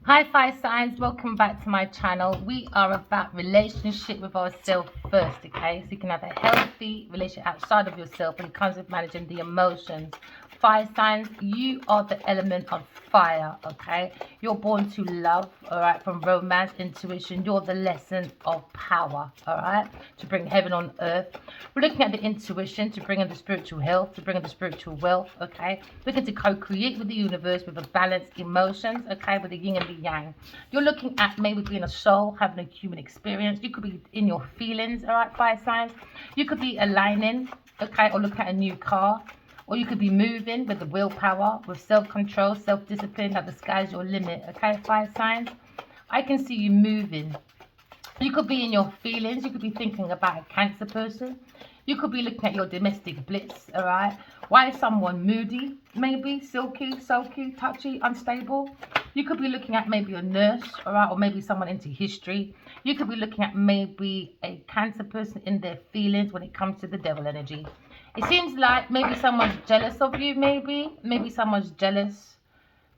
Hi fire signs, welcome back to my channel. We are about relationship with ourselves first, okay? So you can have a healthy relationship outside of yourself, and it comes with managing the emotions. Fire signs, you are the element of fire, okay? You're born to love, all right? From romance, intuition, you're the lesson of power, all right? To bring heaven on earth. We're looking at the intuition to bring in the spiritual health, to bring in the spiritual wealth, okay? Looking to co-create with the universe with a balanced emotions, okay? With the yin and the yang. You're looking at maybe being a soul, having a human experience. You could be in your feelings, all right, fire signs. You could be aligning, okay, or looking at a new car. Or you could be moving with the willpower, with self-control, self-discipline, that the sky's your limit, okay, fire signs? I can see you moving. You could be in your feelings. You could be thinking about a Cancer person. You could be looking at your domestic bliss, all right? Why is someone moody, maybe, silky, sulky, touchy, unstable? You could be looking at maybe a nurse, all right, or maybe someone into history. You could be looking at maybe a Cancer person in their feelings when it comes to the devil energy. It seems like maybe someone's jealous of you, maybe someone's jealous.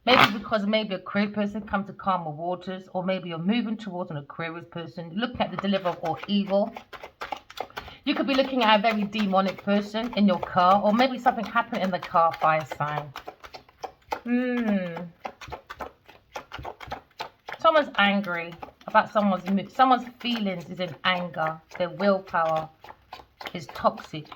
Maybe because maybe a career person comes to calmer waters, or maybe you're moving towards an Aquarius person, looking at the deliverer of all evil. You could be looking at a very demonic person in your car, or maybe something happened in the car, fire sign. Someone's angry about someone's feelings is in anger. Their willpower is toxic.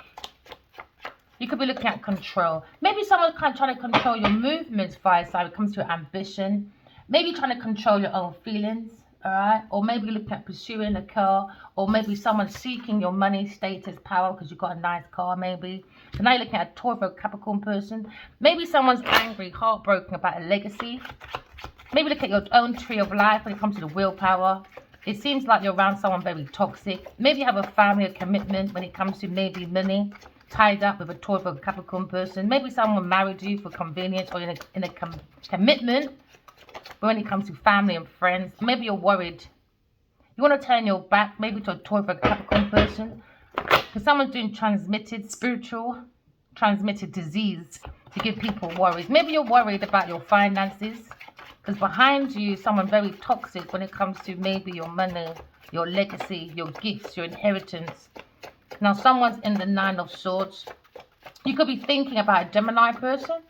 You could be looking at control. Maybe someone's kind of trying to control your movements, fire sign, when it comes to your ambition. Maybe trying to control your own feelings, all right? Or maybe looking at pursuing a car, or maybe someone seeking your money, status, power, because you've got a nice car, maybe. So now you're looking at a Tauro, Capricorn person. Maybe someone's angry, heartbroken about a legacy. Maybe look at your own tree of life when it comes to the willpower. It seems like you're around someone very toxic. Maybe you have a family, a commitment when it comes to maybe money. Tied up with a Tauro, Capricorn person. Maybe someone married you for convenience, or in a commitment. But when it comes to family and friends, maybe you're worried. You want to turn your back maybe to a Tauro, Capricorn person. Because someone's doing transmitted disease to give people worries. Maybe you're worried about your finances. Because behind you, someone very toxic when it comes to maybe your money, your legacy, your gifts, your inheritance. Now, someone's in the Nine of Swords. You could be thinking about a Gemini person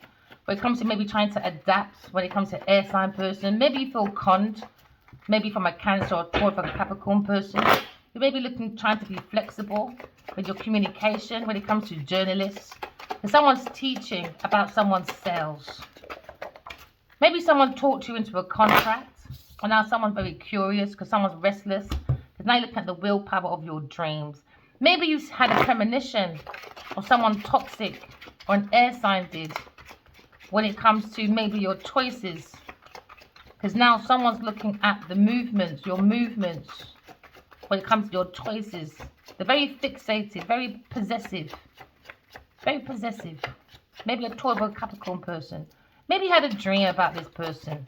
when it comes to maybe trying to adapt when it comes to air sign person. Maybe you feel conned, maybe from a Cancer or Tauro, Capricorn person. You may be trying to be flexible with your communication when it comes to journalists. And someone's teaching about someone's sales. Maybe someone talked you into a contract, or now someone's very curious because someone's restless. Because now you're looking at the willpower of your dreams. Maybe you had a premonition of someone toxic, or an air sign did, when it comes to maybe your choices. Because now someone's looking at the movements, your movements, when it comes to your choices. They're very fixated, very possessive. Very possessive. Maybe a Tauro, Capricorn person. Maybe you had a dream about this person,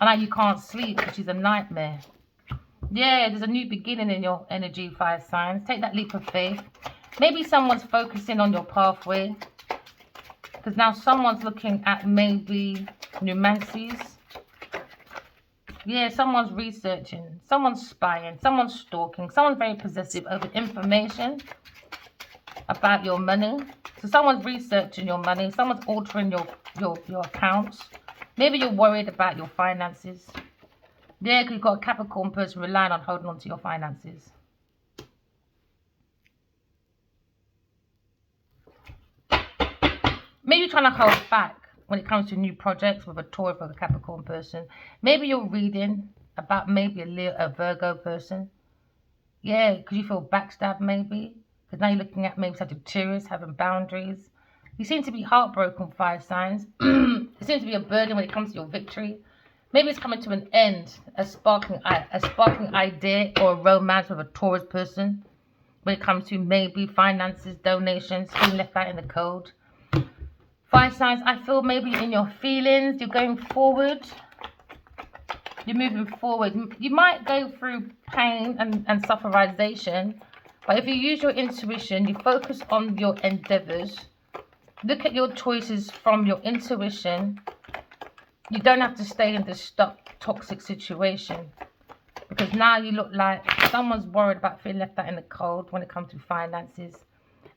and now you can't sleep, which is a nightmare. Yeah, there's a new beginning in your energy, fire signs. Take that leap of faith. Maybe someone's focusing on your pathway. Because now someone's looking at maybe numancies. Yeah, someone's researching. Someone's spying. Someone's stalking. Someone's very possessive over information about your money. So someone's researching your money. Someone's altering your accounts. Maybe you're worried about your finances. Yeah, because you've got a Capricorn person relying on holding on to your finances. Maybe you're trying to hold back when it comes to new projects with a Tauro, a Capricorn person. Maybe you're reading about maybe a Virgo person. Yeah, because you feel backstabbed maybe. Because now you're looking at maybe Sagittarius having boundaries. You seem to be heartbroken, fire signs. It seems to be a burden when it comes to your victory. Maybe it's coming to an end, a sparking idea or a romance with a Taurus person when it comes to maybe finances, donations, being left out in the cold. Fire signs, I feel maybe in your feelings, you're going forward. You're moving forward. You might go through pain and sufferization, but if you use your intuition, you focus on your endeavors, look at your choices from your intuition, You don't have to stay in this stuck, toxic situation. Because now you look like someone's worried about feeling left out in the cold when it comes to finances.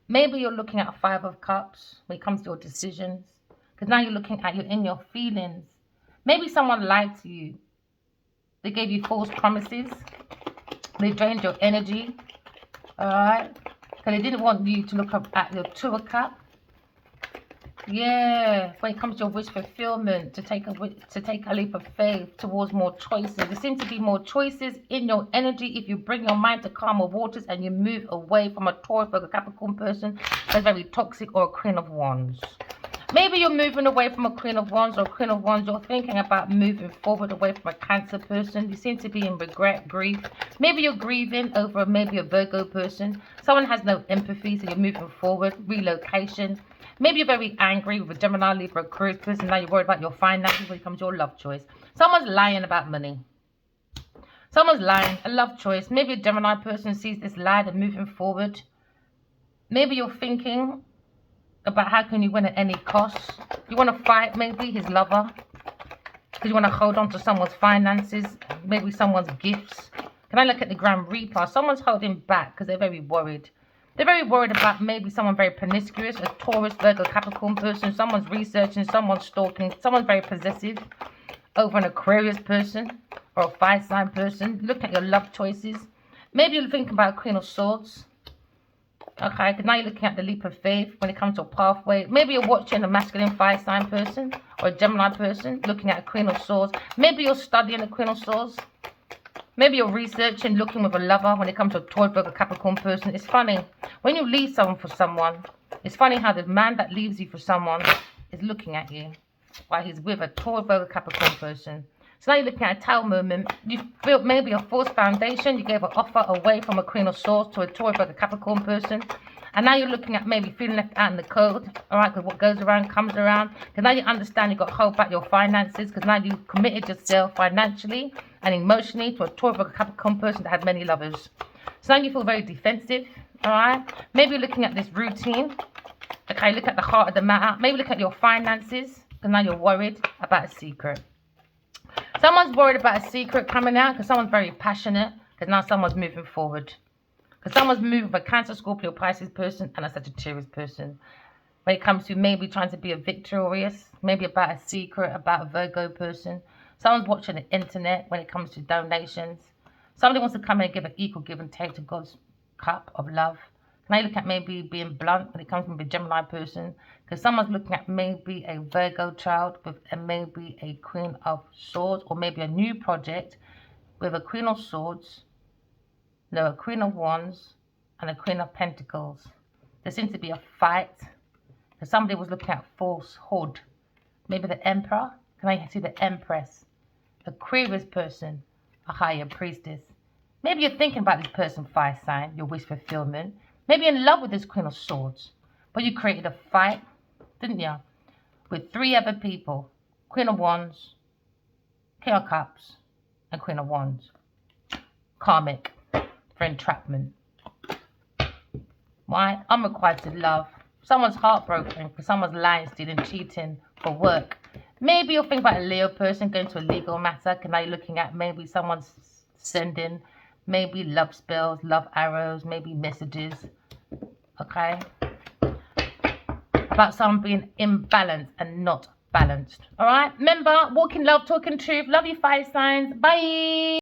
Maybe you're looking at 5 of Cups when it comes to your decisions. Because now you're looking at your feelings. Maybe someone lied to you. They gave you false promises. They drained your energy. Alright? Because they didn't want you to look up at your 2 of Cups. Yeah, when it comes to your wish fulfillment, to take a leap of faith towards more choices. There seems to be more choices in your energy if you bring your mind to calmer waters and you move away from a Taurus, Virgo, Capricorn person that's very toxic, or a Queen of Wands. Maybe you're moving away from a Queen of Wands or a Queen of Wands. You're thinking about moving forward away from a Cancer person. You seem to be in regret, grief. Maybe you're grieving over maybe a Virgo person. Someone has no empathy, so you're moving forward. Relocation. Maybe you're very angry with a Gemini, Libra, Aquarius person. Now you're worried about your finances when it comes to your love choice. Someone's lying about money. Someone's lying. A love choice. Maybe a Gemini person sees this lie and moving forward. Maybe you're thinking about how can you win at any cost. You want to fight maybe his lover. Because you want to hold on to someone's finances. Maybe someone's gifts. Can I look at the Grand Reaper? Someone's holding back because they're very worried. They're very worried about maybe someone very promiscuous, a Taurus, Virgo, Capricorn person. Someone's researching, someone's stalking, someone's very possessive over an Aquarius person or a fire sign person. Look at your love choices. Maybe you're thinking about a Queen of Swords. Okay, because now you're looking at the leap of faith when it comes to a pathway. Maybe you're watching a masculine fire sign person or a Gemini person looking at a Queen of Swords. Maybe you're studying a Queen of Swords. Maybe you're researching, looking with a lover when it comes to a Taurus, Virgo, Capricorn person. It's funny. When you leave someone for someone, it's funny how the man that leaves you for someone is looking at you while he's with a Taurus, Virgo, Capricorn person. So now you're looking at a Tower moment. You've built maybe a false foundation. You gave an offer away from a Queen of Swords to a Taurus, Virgo, Capricorn person. And now you're looking at maybe feeling left out in the cold. Alright, because what goes around comes around. Because now you understand you've got to hold back your finances. Because now you've committed yourself financially and emotionally to a Taurus, Virgo, Capricorn person that had many lovers. So now you feel very defensive. Alright, maybe you're looking at this routine. Okay, look at the heart of the matter. Maybe look at your finances. Because now you're worried about a secret. Someone's worried about a secret coming out because someone's very passionate. Because now someone's moving forward. Because someone's moving with a Cancer, Scorpio, Pisces person and a Sagittarius person. When it comes to maybe trying to be a victorious, maybe about a secret, about a Virgo person. Someone's watching the internet when it comes to donations. Somebody wants to come in and give an equal give and take to God's cup of love. Can I look at maybe being blunt when it comes from a Gemini person? Because someone's looking at maybe a Virgo child with maybe a Queen of Swords, or maybe a new project with a Queen of Swords, no, a Queen of Wands and a Queen of Pentacles. There seems to be a fight because somebody was looking at falsehood. Maybe the Emperor. Can I see the Empress? Aquarius person, a higher priestess. Maybe you're thinking about this person, fire sign, your wish fulfillment. Maybe you're in love with this Queen of Swords, but you created a fight, didn't you? With 3 other people. Queen of Wands, King of Cups, and Queen of Wands. Karmic. For entrapment. Why? Unrequited love. Someone's heartbroken because someone's lying, stealing, cheating for work. Maybe you'll think about a Leo person going to a legal matter. Can I looking at maybe someone's sending maybe love spells, love arrows, maybe messages. Okay? About someone being imbalanced and not balanced. Alright? Remember, walking love, talking truth. Love you, fire signs. Bye.